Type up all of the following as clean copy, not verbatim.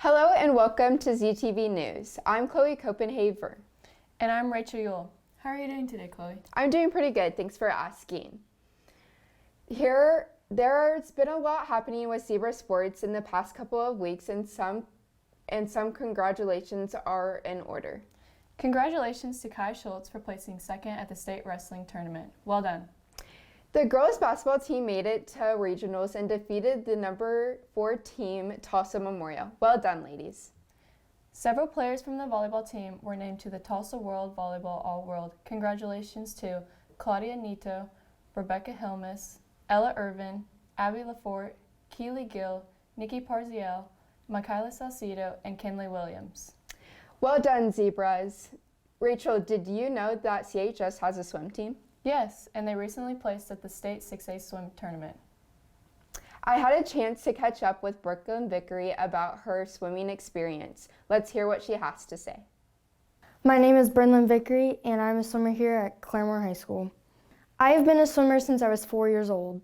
Hello and welcome to ZTV News. I'm Chloe Copenhaver. And I'm Rachel Yule. How are you doing today, Chloe? I'm doing pretty good, thanks for asking. There's been a lot happening with zebra sports in the past couple of weeks, and some congratulations are in order. Congratulations to Kai Schultz for placing second at the state wrestling tournament. Well done. The girls basketball team made it to regionals and defeated the number 4 team, Tulsa Memorial. Well done, ladies. Several players from the volleyball team were named to the Tulsa World Volleyball All-World. Congratulations to Claudia Nito, Rebecca Hilmes, Ella Irvin, Abby Lafort, Keely Gill, Nikki Parziel, Michaela Salcido, and Kinley Williams. Well done, zebras. Rachel, did you know that CHS has a swim team? Yes, and they recently placed at the state 6A swim tournament. I had a chance to catch up with Brooklyn Vickery about her swimming experience. Let's hear what she has to say. My name is Brynlyn Vickery, and I'm a swimmer here at Claremore High School. I have been a swimmer since I was 4 years old.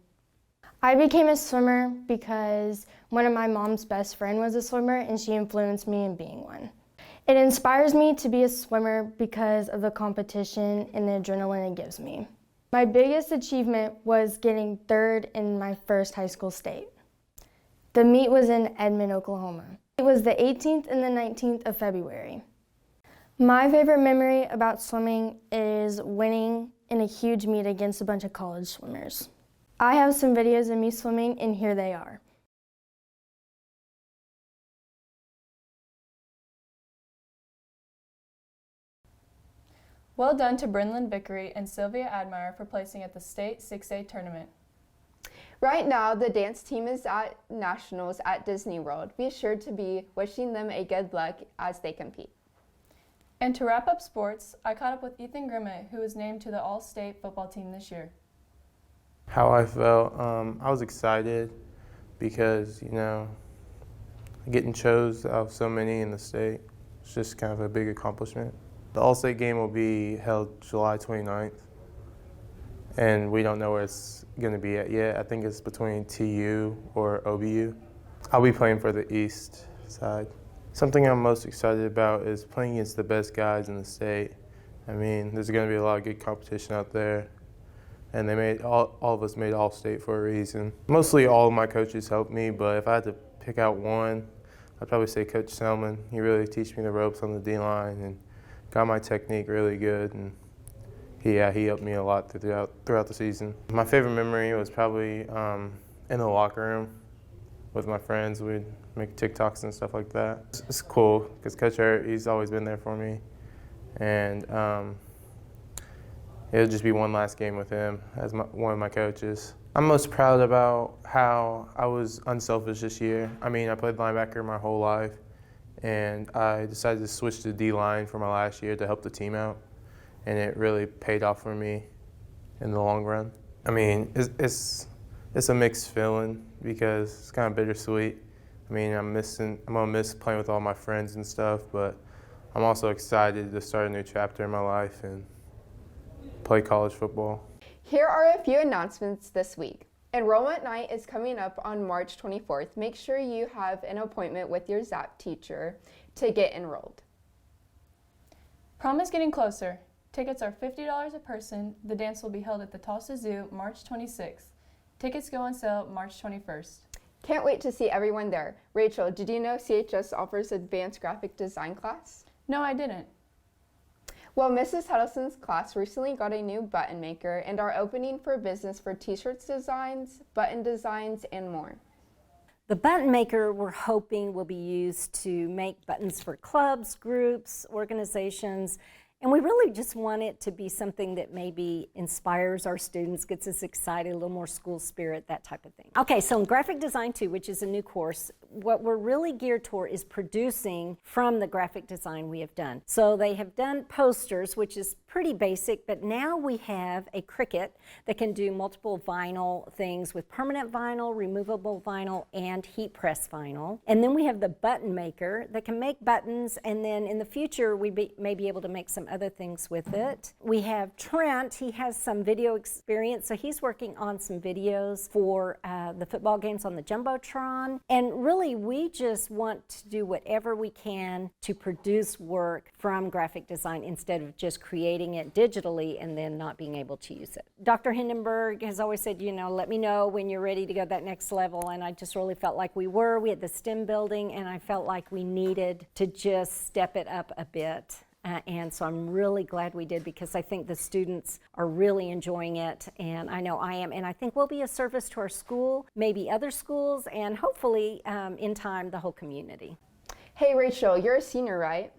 I became a swimmer because one of my mom's best friend was a swimmer, and she influenced me in being one. It inspires me to be a swimmer because of the competition and the adrenaline it gives me. My biggest achievement was getting third in my first high school state. The meet was in Edmond, Oklahoma. It was the 18th and the 19th of February. My favorite memory about swimming is winning in a huge meet against a bunch of college swimmers. I have some videos of me swimming, and here they are. Well done to Brynlyn Vickery and Sylvia Admire for placing at the state 6A tournament. Right now, the dance team is at nationals at Disney World. Be sure to be wishing them a good luck as they compete. And to wrap up sports, I caught up with Ethan Grimmett, who was named to the All-State football team this year. How I felt, I was excited because, getting chose out of so many in the state, it's just kind of a big accomplishment. The All-State game will be held July 29th, and we don't know where it's going to be at yet. I think it's between TU or OBU. I'll be playing for the East side. Something I'm most excited about is playing against the best guys in the state. I mean, there's going to be a lot of good competition out there, and all of us made All-State for a reason. Mostly all of my coaches helped me, but if I had to pick out one, I'd probably say Coach Selman. He really teach me the ropes on the D-line and got my technique really good, and he helped me a lot throughout the season. My favorite memory was probably in the locker room with my friends. We'd make TikToks and stuff like that. It's cool because Coach Eric, he's always been there for me, and it'll just be one last game with him as one of my coaches. I'm most proud about how I was unselfish this year. I mean, I played linebacker my whole life, and I decided to switch to D-line for my last year to help the team out, and it really paid off for me in the long run. I mean, it's a mixed feeling because it's kind of bittersweet. I mean, I'm gonna miss playing with all my friends and stuff, but I'm also excited to start a new chapter in my life and play college football. Here are a few announcements this week. Enrollment night is coming up on March 24th. Make sure you have an appointment with your ZAP teacher to get enrolled. Prom is getting closer. Tickets are $50 a person. The dance will be held at the Tulsa Zoo March 26th. Tickets go on sale March 21st. Can't wait to see everyone there. Rachel, did you know CHS offers advanced graphic design class? No, I didn't. Well, Mrs. Huddleston's class recently got a new button maker and are opening for business for t-shirts designs, button designs, and more. The button maker we're hoping will be used to make buttons for clubs, groups, organizations, and we really just want it to be something that maybe inspires our students, gets us excited, a little more school spirit, that type of thing. Okay, so in Graphic Design 2, which is a new course, what we're really geared toward is producing from the graphic design we have done. So they have done posters, which is pretty basic, but now we have a Cricut that can do multiple vinyl things with permanent vinyl, removable vinyl, and heat press vinyl. And then we have the button maker that can make buttons, and then in the future we may be able to make some some other things with it. We have Trent, he has some video experience, so he's working on some videos for the football games on the Jumbotron. And really, we just want to do whatever we can to produce work from graphic design instead of just creating it digitally and then not being able to use it. Dr. Hindenburg has always said, you know, let me know when you're ready to go that next level, and I just really felt like we were. We had the STEM building, and I felt like we needed to just step it up a bit. And so I'm really glad we did, because I think the students are really enjoying it, and I know I am, and I think we'll be a service to our school, maybe other schools, and hopefully in time the whole community. Hey Rachel, you're a senior, right?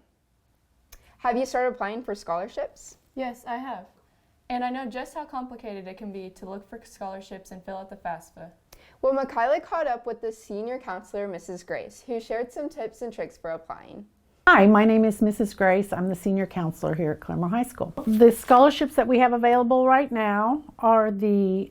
Have you started applying for scholarships? Yes, I have. And I know just how complicated it can be to look for scholarships and fill out the FAFSA. Well, Michaela caught up with the senior counselor, Mrs. Grace, who shared some tips and tricks for applying. Hi, my name is Mrs. Grace. I'm the senior counselor here at Claremore High School. The scholarships that we have available right now are the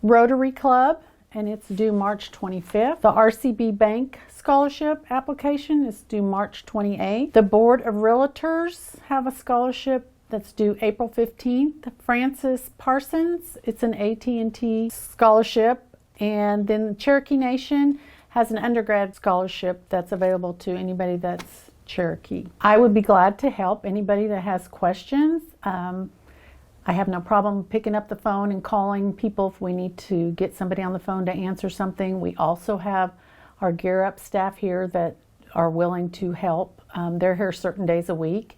Rotary Club, and it's due March 25th. The RCB Bank Scholarship application is due March 28th. The Board of Realtors have a scholarship that's due April 15th. Francis Parsons, it's an AT&T scholarship. And then Cherokee Nation has an undergrad scholarship that's available to anybody that's Cherokee. I would be glad to help anybody that has questions. I have no problem picking up the phone and calling people if we need to get somebody on the phone to answer something. We also have our Gear Up staff here that are willing to help. They're here certain days a week,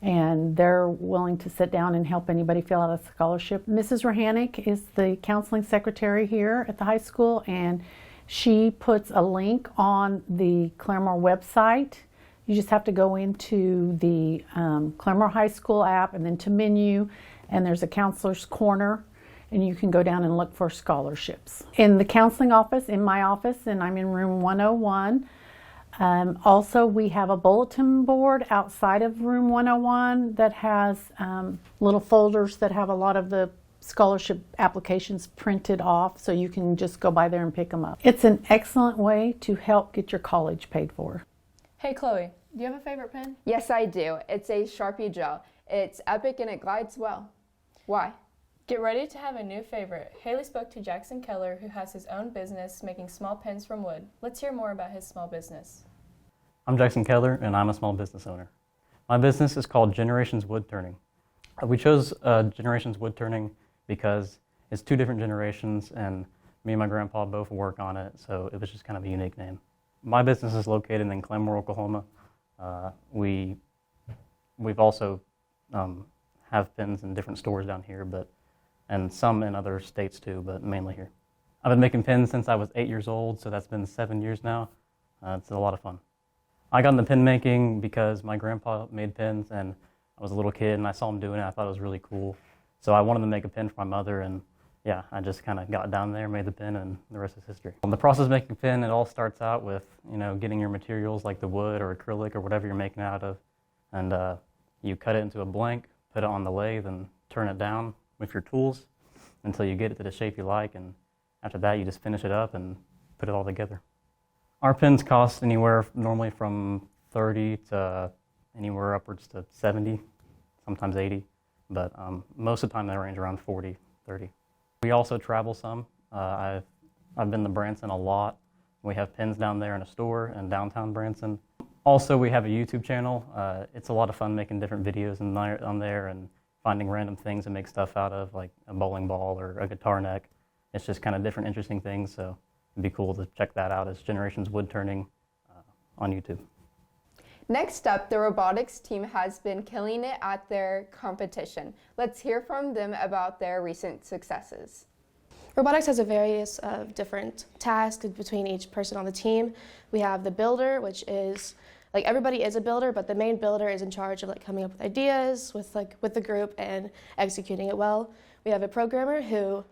and they're willing to sit down and help anybody fill out a scholarship. Mrs. Rahanick is the counseling secretary here at the high school, and she puts a link on the Claremore website. You just have to go into the Claremore High School app and then to menu, and there's a counselor's corner, and you can go down and look for scholarships. In the counseling office, in my office, and I'm in room 101, also, we have a bulletin board outside of room 101 that has little folders that have a lot of the scholarship applications printed off, so you can just go by there and pick them up. It's an excellent way to help get your college paid for. Hey Chloe, do you have a favorite pen? Yes, I do. It's a Sharpie gel. It's epic and it glides well. Why? Get ready to have a new favorite. Haley spoke to Jackson Keller, who has his own business making small pens from wood. Let's hear more about his small business. I'm Jackson Keller, and I'm a small business owner. My business is called Generations Wood Turning. We chose Generations Wood Turning because it's two different generations, and me and my grandpa both work on it, so it was just kind of a unique name. My business is located in Claremore, Oklahoma. We've also have pens in different stores down here, and some in other states too, but mainly here. I've been making pens since I was 8 years old, so that's been 7 years now. It's a lot of fun. I got into pen making because my grandpa made pens, and I was a little kid and I saw him doing it. I thought it was really cool. So I wanted to make a pen for my mother, and yeah, I just kind of got down there, made the pen, and the rest is history. The process of making a pen, it all starts out with, getting your materials like the wood or acrylic or whatever you're making out of, and you cut it into a blank, put it on the lathe, and turn it down with your tools until you get it to the shape you like, and after that you just finish it up and put it all together. Our pens cost anywhere normally from $30 to anywhere upwards to $70, sometimes $80, but most of the time they range around $40, $30. We also travel some. I've been to Branson a lot. We have pens down there in a store in downtown Branson. Also, we have a YouTube channel. It's a lot of fun making different videos on there and finding random things to make stuff out of, like a bowling ball or a guitar neck. It's just kind of different interesting things, so it'd be cool to check that out. It's Generations Wood Turning on YouTube. Next up, the robotics team has been killing it at their competition. Let's hear from them about their recent successes. Robotics has a various of different tasks between each person on the team. We have the builder, which is, everybody is a builder, but the main builder is in charge of coming up with ideas with the group and executing it well. We have a programmer who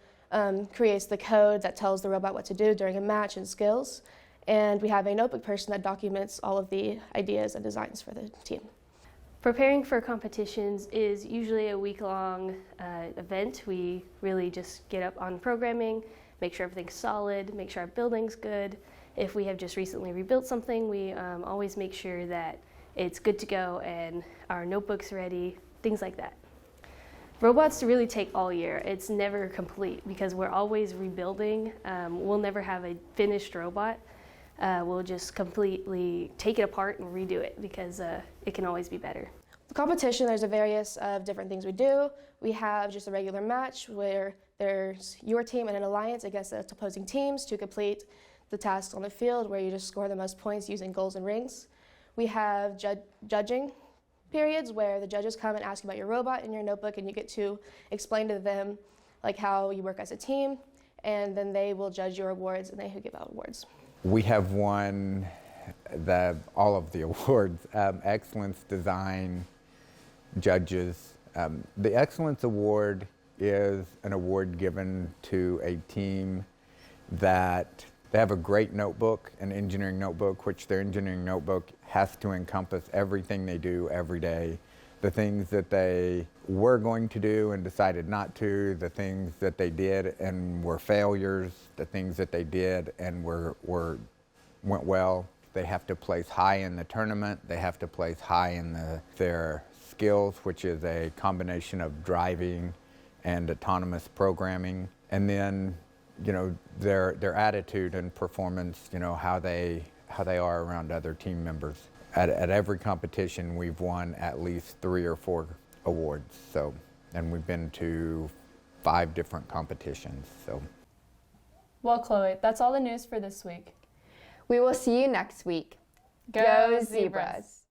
creates the code that tells the robot what to do during a match and skills. And we have a notebook person that documents all of the ideas and designs for the team. Preparing for competitions is usually a week-long event. We really just get up on programming, make sure everything's solid, make sure our building's good. If we have just recently rebuilt something, we always make sure that it's good to go and our notebook's ready, things like that. Robots really take all year. It's never complete because we're always rebuilding. We'll never have a finished robot. We'll just completely take it apart and redo it because it can always be better. The competition, there's a various of different things we do. We have just a regular match where there's your team and an alliance against the opposing teams to complete the tasks on the field where you just score the most points using goals and rings. We have judging periods where the judges come and ask you about your robot and your notebook, and you get to explain to them like how you work as a team, and then they will judge your awards and they give out awards. We have won all of the awards, Excellence Design, Judges. The Excellence Award is an award given to a team that they have a great notebook, an engineering notebook, which their engineering notebook has to encompass everything they do every day. The things that they were going to do and decided not to, the things that they did and were failures, the things that they did and went well. They have to place high in the tournament. They have to place high in their skills, which is a combination of driving and autonomous programming. And then, you know, their attitude and performance, you know, how they are around other team members. At every competition, we've won at least 3 or 4 awards. So, and we've been to 5 different competitions. So. Well, Chloe, that's all the news for this week. We will see you next week. Go Zebras!